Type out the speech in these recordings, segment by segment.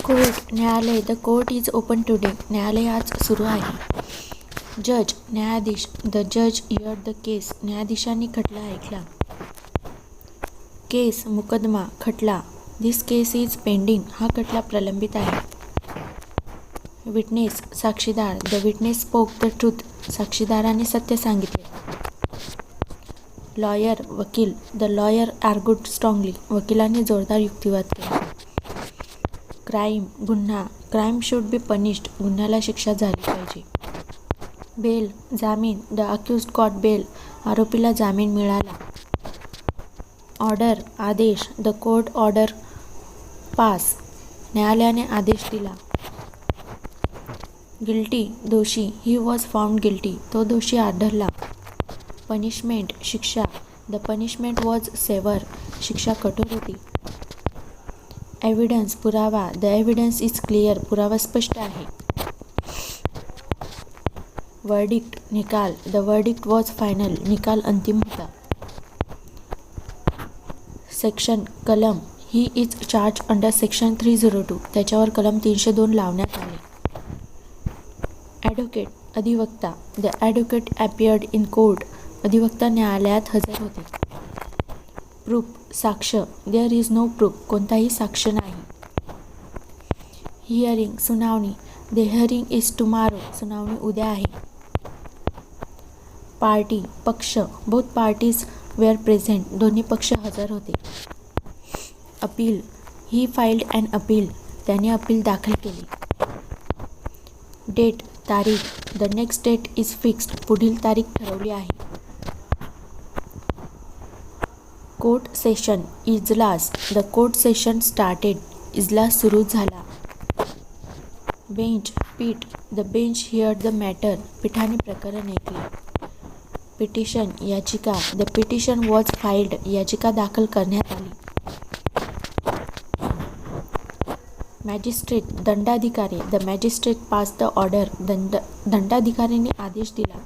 Court न्यायालय. The court is open today. न्यायालय आज सुरू आहे. जज न्यायाधीश. द जज हिअर्ड द केस. न्यायाधीशांनी खटला ऐकला. केस मुकदमा. खटला. This case is pending. हा खटला प्रलंबित आहे. विटनेस साक्षीदार. The witness spoke the truth. साक्षीदाराने सत्य सांगितले. लॉयर वकील. The lawyer argued strongly. वकिलाने जोरदार युक्तिवाद केला. क्राईम गुन्हा. Crime should be punished. गुन्ह्याला शिक्षा झाली पाहिजे. बेल जामीन. The accused got bail. आरोपीला जामीन मिळाला. ऑर्डर आदेश. The court order pass. न्यायालयाने आदेश दिला. गिल्टी दोषी. He was found guilty. तो दोषी आढळला. पनिशमेंट शिक्षा. The punishment was severe. शिक्षा कठोर होती. एव्हिडन्स पुरावा. The evidence is clear. पुरावा स्पष्ट आहे. वर्डिक्ट निकाल. The verdict was final. निकाल अंतिम होता. सेक्शन कलम. He is charge under section 302. त्याच्यावर कलम 302 लावण्यात आले. ॲडव्होकेट अधिवक्ता. The advocate appeared in court. अधिवक्ता न्यायालयात हजर होते. प्रूफ साक्ष. There is no proof. कोणताही साक्ष नाही. हिअरिंग सुनावणी. The hearing is tomorrow. सुनावणी उद्या आहे. पार्टी पक्ष. Both parties were present. दोन्ही पक्ष हजर होते. Appeal. He filed an appeal. त्याने अपील दाखल केली. डेट तारीख. The next date is fixed. पुढील तारीख ठरवली आहे. Court session. इजलास. The court session started. इजलास सुरू झाला. बेंच पीठ. The bench heard the matter. पीठाने प्रकरण ऐकले. पिटिशन याचिका. The petition was filed. याचिका दाखल करण्यात आली. मॅजिस्ट्रेट दंडाधिकारी. The magistrate pass the order. दंडाधिकाऱ्याने आदेश दिला.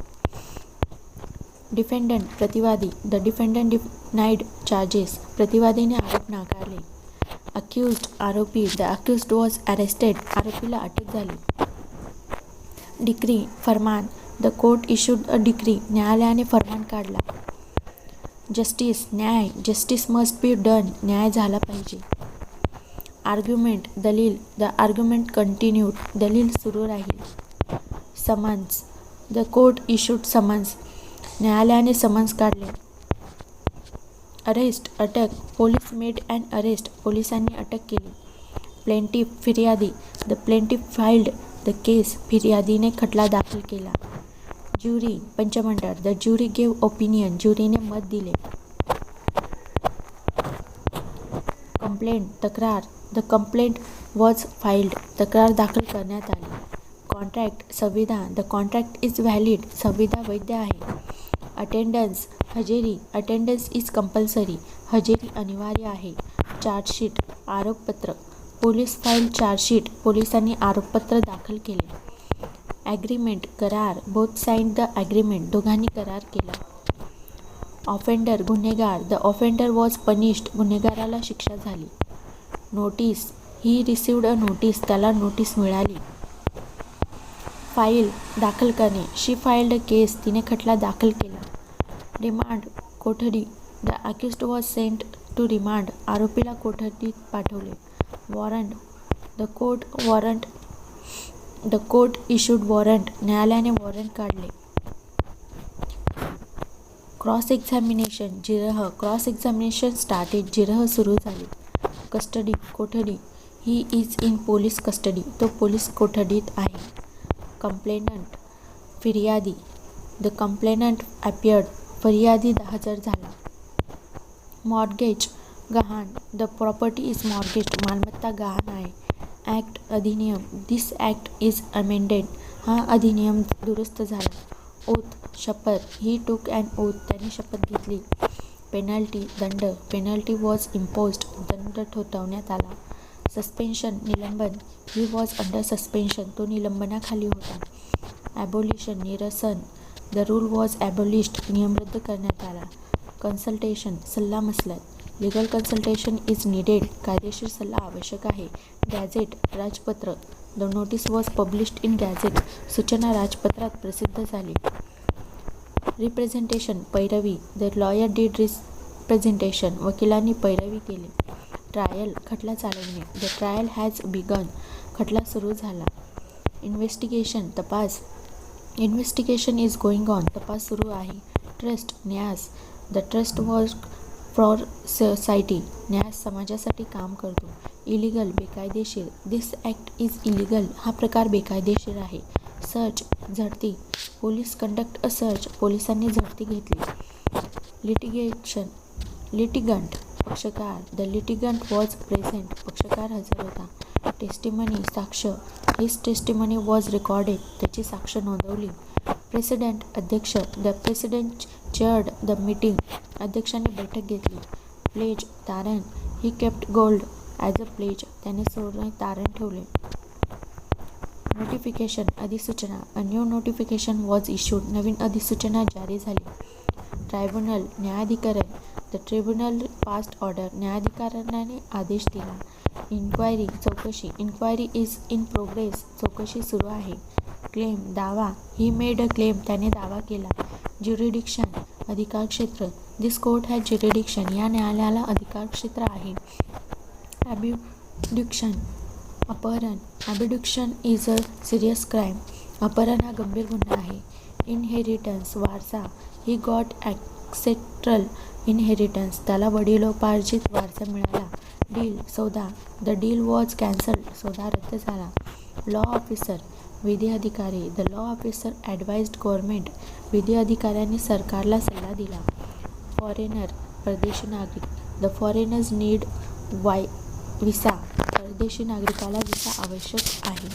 डिफेंडंट प्रतिवादी. The defendant denied charges. प्रतिवादीने आरोप नाकारले. अक्युज्ड आरोपी. The accused was arrested. आरोपीला अटक झाली. डिक्री फरमान. The court issued a decree. न्यायालयाने फरमान काढला. जस्टिस न्याय. Justice must be done. न्याय झाला पाहिजे. आर्ग्युमेंट दलील. The argument continued. दलील सुरू राहील. Summons. The court issued summons. न्यायालयाने समन्स काढले. अरेस्ट अटक. Police made an arrest. पोलिसांनी अटक केली. प्लेंटिफ फिर्यादी. The plaintiff filed the case. फिर्यादीने खटला दाखल केला. ज्युरी पंचमंडळ. The jury gave opinion. ज्युरीने मत दिले. कंप्लेंट तक्रार. The complaint was filed. तक्रार दाखल करण्यात आली. कॉन्ट्रॅक्ट संविदा. The contract is valid. संविदा वैध आहे. अटेंडन्स हजेरी. Attendance is compulsory. हजेरी अनिवार्य आहे. चार्जशीट आरोपपत्र. Police file chargesheet. पोलिसांनी आरोपपत्र दाखल केले. ॲग्रीमेंट करार. Both signed the agreement. दोघांनी करार केला. ऑफेंडर गुन्हेगार. The offender was punished. गुन्हेगाराला शिक्षा झाली. Notice. He received a notice. त्याला नोटीस मिळाली. फाईल दाखल करणे. She filed a case. तिने खटला दाखल केला. रिमांड कोठडी. The accused was sent to remand. आरोपीला कोठडीत पाठवले. Warrant. The court warrant. The court issued warrant. न्यायालयाने वॉरंट काढले. क्रॉस एक्झामिनेशन जिरह. Cross examination started. जिरह सुरू झाली. कस्टडी कोठडी. He is in police custody. तो पोलीस कोठडीत आहे. कंप्लेनंट फिर्यादी. The complainant appeared. फरियादी हजर झाला. मॉर्गेज गहाण. The property is mortgaged. मालमत्ता गहाण आहे. ॲक्ट अधिनियम. दिस ॲक्ट इज अमेंडेड. हा अधिनियम दुरुस्त झाला. ओथ शपथ. ही टूक ॲन ओथ. त्यांनी शपथ घेतली. पेनल्टी दंड. Penalty was imposed. दंड ठोठावण्यात आला. सस्पेन्शन निलंबन. He was under suspension. तो निलंबनाखाली होता. ॲबोलिशन निरसन. The rule was abolished. नियम रद्द करण्यात आला. कन्सल्टेशन सल्लामसलत. Legal consultation is needed. कायदेशीर सल्ला आवश्यक आहे. गॅझेट राजपत्र. The notice was published in gazette. सूचना राजपत्रात प्रसिद्ध झाली. रिप्रेझेंटेशन पैरवी. The lawyer did representation. वकिलांनी पैरवी केली. ट्रायल खटला चालवणे. The trial has begun. खटला सुरू झाला. इन्व्हेस्टिगेशन तपास. Investigation is going on. तपास सुरू आहे. ट्रस्ट न्यास. The trust work for society. न्यास समाजासाठी काम करतो. इलिगल बेकायदेशीर. This act is illegal. हा प्रकार बेकायदेशीर आहे. सर्च झडती. Police conduct a search. पोलिसांनी झडती घेतली. लिटिगेशन लिटिगंट पक्षकार. The litigant was present. पक्षकार हजर होता. टेस्टिमनी साक्ष. His testimony was recorded. त्याची साक्ष नोंदवली. प्रेसिडेंट अध्यक्ष. The president chaired the meeting. अध्यक्षांनी बैठक घेतली. प्लेज तारण. ही kept gold as a pledge. त्याने सोने तारण ठेवले. नोटिफिकेशन अधिसूचना. A new notification was issued. नवीन अधिसूचना जारी झाली. ट्रायब्युनल न्यायाधिकरण. The tribunal passed order. न्यायाधिकरणाने आदेश दिला. इन्क्वायरी चौकशी. Inquiry is in progress. चौकशी सुरू आहे. क्लेम दावा. He made a claim. त्याने दावा केला. ज्युरिडिक्शन अधिकारक्षेत्र. This court has jurisdiction. या न्यायालयाला अधिकारक्षेत्र आहे. ॲब्ड्युक्शन अपहरण. Abduction is a serious crime. अपहरण हा गंभीर गुन्हा आहे. इनहेरिटन्स वारसा. He got ancestral inheritance. त्याला वडिलोपार्जित वारसा मिळाला. डील सौदा. The deal was cancelled. सौदा रद्द झाला. लॉ ऑफिसर विधी अधिकारी. The law officer advised government. विधी अधिकाऱ्यांनी सरकारला सल्ला दिला. फॉरेनर परदेशी नागरिक. The foreigners need visa. परदेशी नागरिकाला विसा आवश्यक आहे.